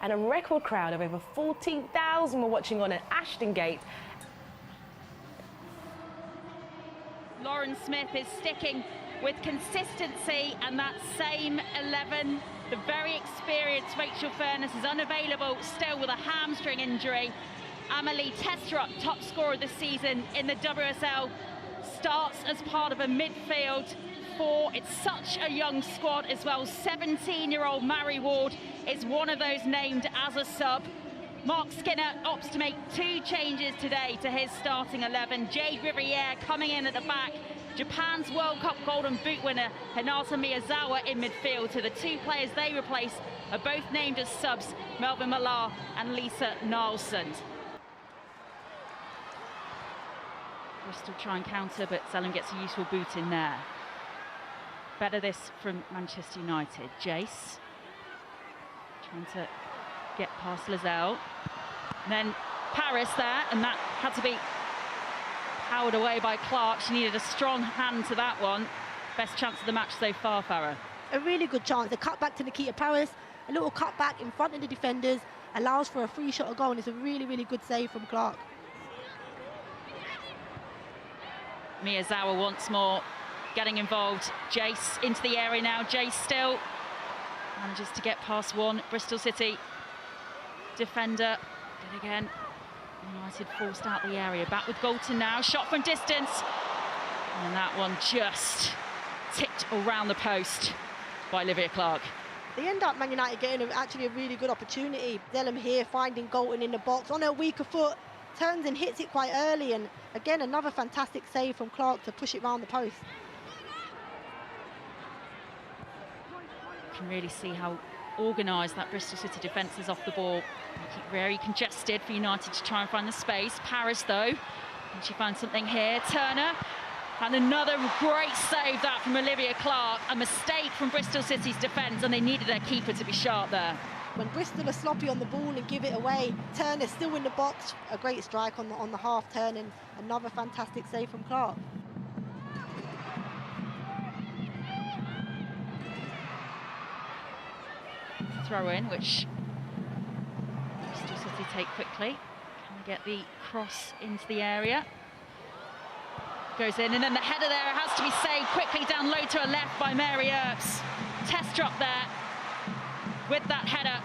And a record crowd of over 14,000 were watching on at Ashton Gate. Lauren Smith is sticking with consistency and that same 11. The very experienced Rachel Furness is unavailable, still with a hamstring injury. Amelie Testrup, top scorer this season in the WSL, starts as part of a midfield four. It's such a young squad as well. 17-year-old Mary Ward is one of those named as a sub. Mark Skinner opts to make 2 changes today to his starting 11. Jade Riviere coming in at the back. Japan's World Cup Golden Boot winner Hinata Miyazawa in midfield. So the 2 players they replace are both named as subs, Melvin Millar and Lisa Nielsen. Bristol try and counter, but Zellum gets a useful boot in there. Better this from Manchester United. Jace trying to get past Lizelle. And then Paris there, and that had to be powered away by Clark. She needed a strong hand to that one. Best chance of the match so far, Farah. A really good chance. A cut back to Nikita Paris, a little cut back in front of the defenders, allows for a free shot of goal, and it's a really, really good save from Clark. Miyazawa once more getting involved. Jace into the area now. Jace still manages to get past one Bristol City defender. But again, United forced out the area. Back with Galton now. Shot from distance. And that one just tipped around the post by Olivia Clark. They end up, Man United, getting actually a really good opportunity. Zellum here finding Galton in the box on her weaker foot. Turns and hits it quite early, and again another fantastic save from Clark to push it round the post. You can really see how organised that Bristol City defence is off the ball. They keep very congested for United to try and find the space. Paris though, and she finds something here. Turner, and another great save that from Olivia Clark. A mistake from Bristol City's defence, and they needed their keeper to be sharp there. When Bristol are sloppy on the ball and give it away, Turner's still in the box. A great strike on the half turn, and another fantastic save from Clark. Throw in, which Bristol City take quickly. Can they get the cross into the area? Goes in, and then the header there has to be saved quickly down low to her left by Mary Earps. Test drop there with that header,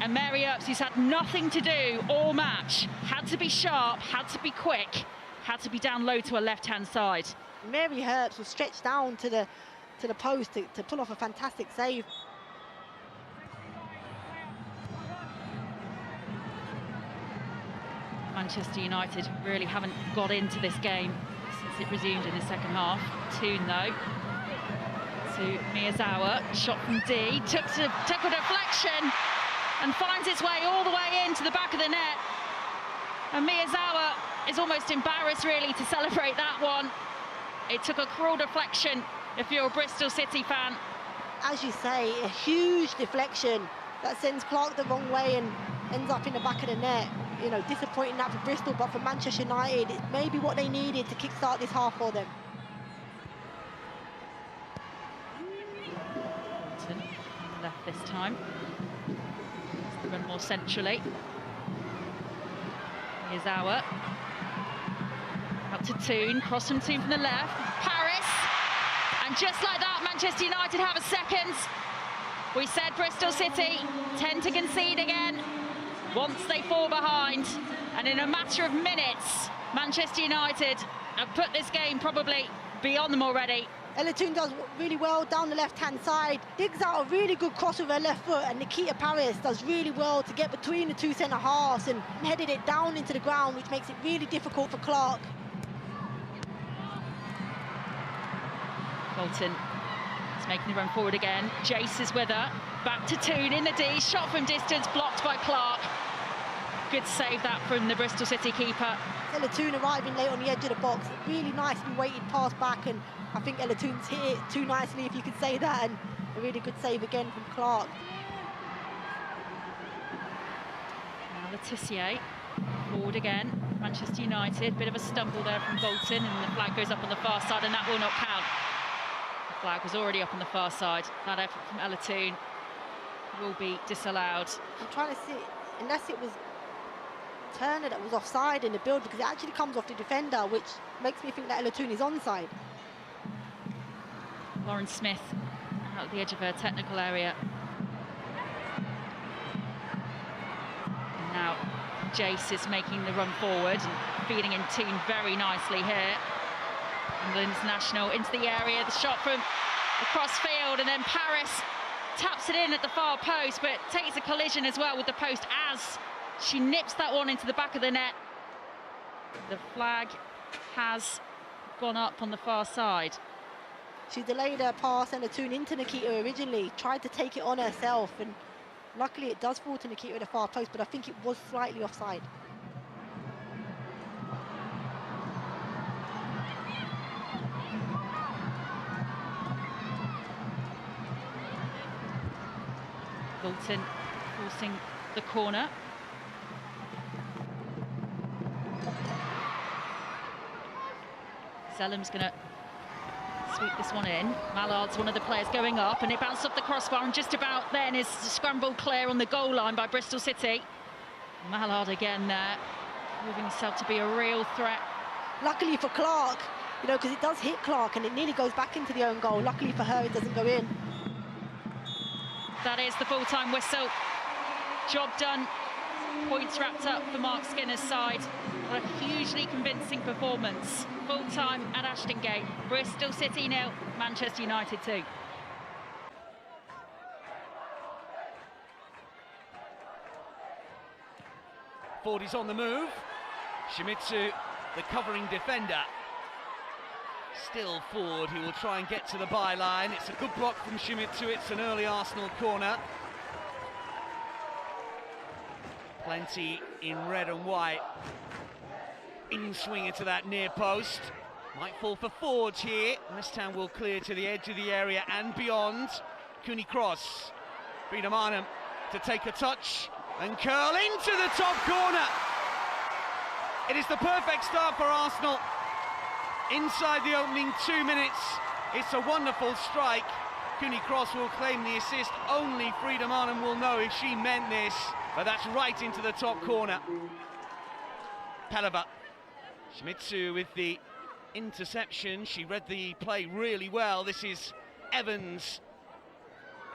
and Mary Earps, who's had nothing to do all match, had to be sharp, had to be quick, had to be down low to her left-hand side. Mary Earps was stretched down to the post to pull off a fantastic save. Manchester United really haven't got into this game since it resumed in the second half. Toon though to Miyazawa, shot from D, took a deflection and finds its way all the way into the back of the net. And Miyazawa is almost embarrassed really to celebrate that one. It took a cruel deflection if you're a Bristol City fan. As you say, a huge deflection that sends Clark the wrong way and ends up in the back of the net. You know, disappointing that for Bristol, but for Manchester United, it's maybe what they needed to kickstart this half for them. Left this time. The run more centrally. Miyazawa out to Toon, cross from Toon from the left. Paris, and just like that, Manchester United have a second. We said Bristol City tend to concede again once they fall behind, and in a matter of minutes, Manchester United have put this game probably beyond them already. Ella Toon does really well down the left-hand side, digs out a really good cross with her left foot, and Nikita Paris does really well to get between the 2 centre-halves and headed it down into the ground, which makes it really difficult for Clark. Bolton is making the run forward again. Jace is with her, back to Toon in the D, shot from distance, blocked by Clark. Good save that from the Bristol City keeper. Ella Toon arriving late on the edge of the box, really nicely weighted pass back, and I think Ella Toon's hit it too nicely, if you could say that, and a really good save again from Clark. Now Letitia forward again. Manchester United, bit of a stumble there from Bolton, and the flag goes up on the far side, and that will not count. The flag was already up on the far side. That effort from Ella Toon will be disallowed. I'm trying to see, unless it was Turner that was offside in the build, because it actually comes off the defender, which makes me think that Elatoon is onside. Lauren Smith out the edge of her technical area. And now Jace is making the run forward and feeding in Toon very nicely here. England's national into the area, the shot from across field, and then Paris taps it in at the far post, but takes a collision as well with the post as she nips that one into the back of the net. The flag has gone up on the far side. She delayed her pass and a tune into Nikita originally, tried to take it on herself, and luckily it does fall to Nikita at the far post, but I think it was slightly offside. Bolton forcing the corner. Zellam's going to sweep this one in. Mallard's one of the players going up, and it bounced off the crossbar, and just about then is scrambled clear on the goal line by Bristol City. Mallard again there, proving himself to be a real threat. Luckily for Clark, you know, because it does hit Clark and it nearly goes back into the own goal. Luckily for her, it doesn't go in. That is the full-time whistle. Job done. Points wrapped up for Mark Skinner's side. What a hugely convincing performance. Full-time at Ashton Gate. Bristol City 0, Manchester United 2. Ford is on the move. Shimizu, the covering defender. Still Ford, who will try and get to the byline. It's a good block from Shimizu. It's an early Arsenal corner. Plenty in red and white. In swinger to that near post. Might fall for Ford here. West Ham will clear to the edge of the area and beyond. Cooney cross. Freedom Arnhem to take a touch and curl into the top corner. It is the perfect start for Arsenal. Inside the opening 2 minutes, it's a wonderful strike. Cooney Cross will claim the assist. Only Freedom Arnhem will know if she meant this, but that's right into the top corner. Palava. Shimizu with the interception. She read the play really well. This is Evans.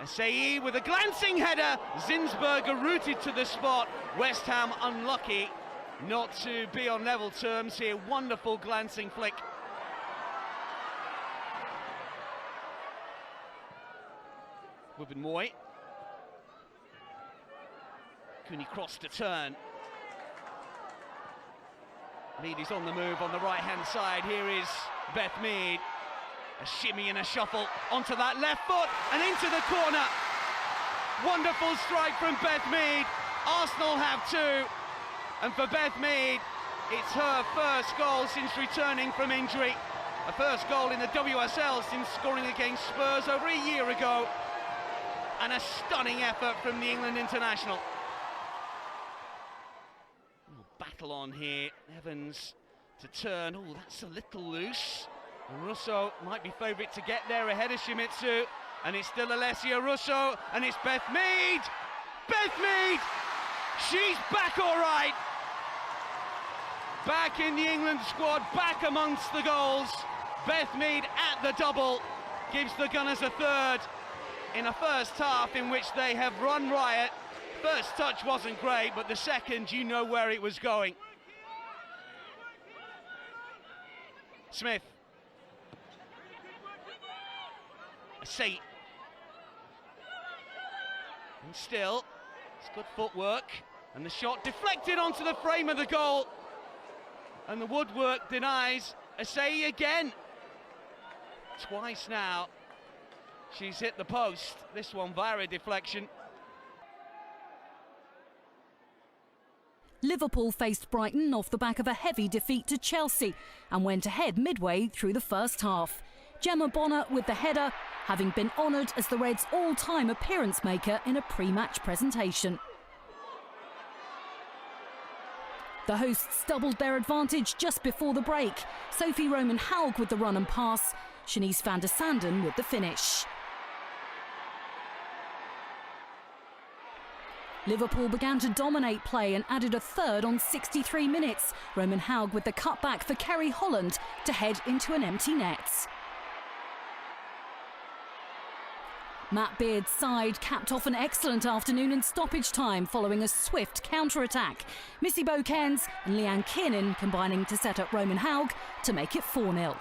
Asai with a glancing header. Zinsberger rooted to the spot. West Ham unlucky not to be on level terms here. Wonderful glancing flick. Wibben Moy. Cooney Cross to turn. Mead is on the move on the right-hand side. Here is Beth Mead. A shimmy and a shuffle onto that left foot and into the corner. Wonderful strike from Beth Mead. Arsenal have two. And for Beth Mead, it's her first goal since returning from injury. A first goal in the WSL since scoring against Spurs over a year ago. And a stunning effort from the England international. Battle on here. Evans to turn. Oh, that's a little loose. Russo might be favourite to get there ahead of Shimizu. And it's still Alessia Russo. And it's Beth Mead. Beth Mead! She's back all right. Back in the England squad. Back amongst the goals. Beth Mead at the double. Gives the Gunners a third in a first half in which they have run riot. First touch wasn't great, but the second, you know where it was going. Smith. Asai. And still, it's good footwork. And the shot deflected onto the frame of the goal. And the woodwork denies Asai again. Twice now. She's hit the post. This one via a deflection. Liverpool faced Brighton off the back of a heavy defeat to Chelsea and went ahead midway through the first half. Gemma Bonner with the header, having been honoured as the Reds' all-time appearance maker in a pre-match presentation. The hosts doubled their advantage just before the break. Sophie Roman Haug with the run and pass, Shanice van der Sanden with the finish. Liverpool began to dominate play and added a third on 63 minutes. Roman Hove with the cutback for Kerry Holland to head into an empty net. Matt Beard's side capped off an excellent afternoon in stoppage time following a swift counter-attack. Missy Bokens and Leanne Kiernan combining to set up Roman Hove to make it 4-0.